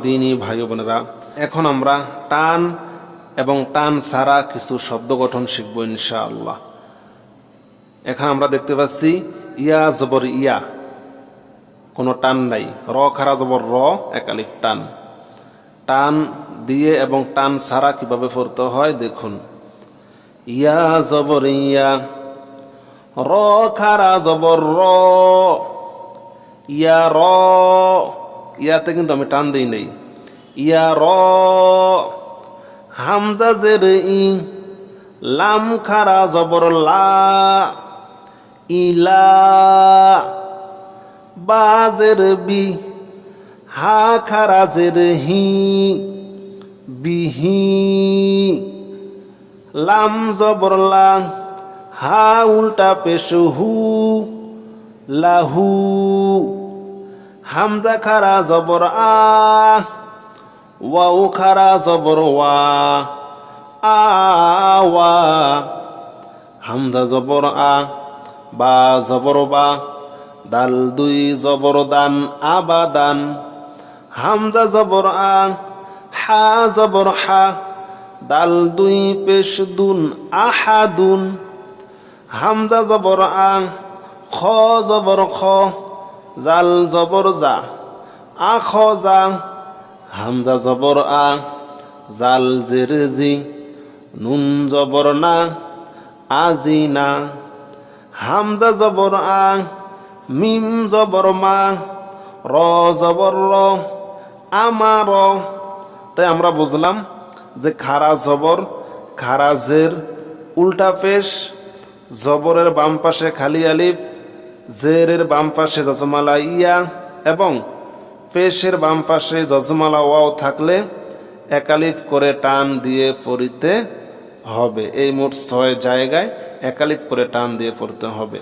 দিনী ভাই বোনেরা, এখন আমরা টান এবং টান ছাড়া কিছু শব্দ গঠন শিখব ইনশাআল্লাহ। এখানে আমরা দেখতে পাচ্ছি ইয়া জবর ইয়া, কোনো টান নাই। র খারা জবর র, এক আলিফ টান। টান দিয়ে এবং টান ছাড়া কিভাবে পড়তে হয় দেখুন। ইয়া জবর ইয়া, র খারা জবর র, ইয়া র, ইয়াতে কিন্তু আমি টান দিই নেই। ইয়া র, হামজা জের ই, লাম খারা জবর লা, ইলা, বা জের বি, হা খারা জের হি, বিহি, লাম জবর লা, হা উল্টা পেশ হু, লাহু, হামজা খারা জবর আ, ওয়াও খারা জবর ওয়া, আওয়া, হামজা জবর আ, বা জবর বা, দাল দুই জবর দান, আবাদান, হামজা জবর আ, হা জবর হা, দাল দুই পেশ দুন, আহাদুন, হামজা জবর আ, খ জবর খ, জাল জবর জা, আখ জা, হামজা জবর আ, জাল জের জি, নুন জবর না, আজিনা, হামজা জবর আ, মিম জবর মা, র জবর র, আমার। তাই আমরা বুঝলাম যে খারা জবর, খারা জের উল্টা পেশ, জবরের বাম পাশে খালি আলিফ, জেরের বাম পাশে জজমালা ইয়া এবং পেশের বাম পাশে জজমালা ওয়াও থাকলে এক আলিফ করে টান দিয়ে পড়িতে হবে। এই মোট 6 জায়গায় এক আলিফ করে টান দিয়ে পড়তে হবে।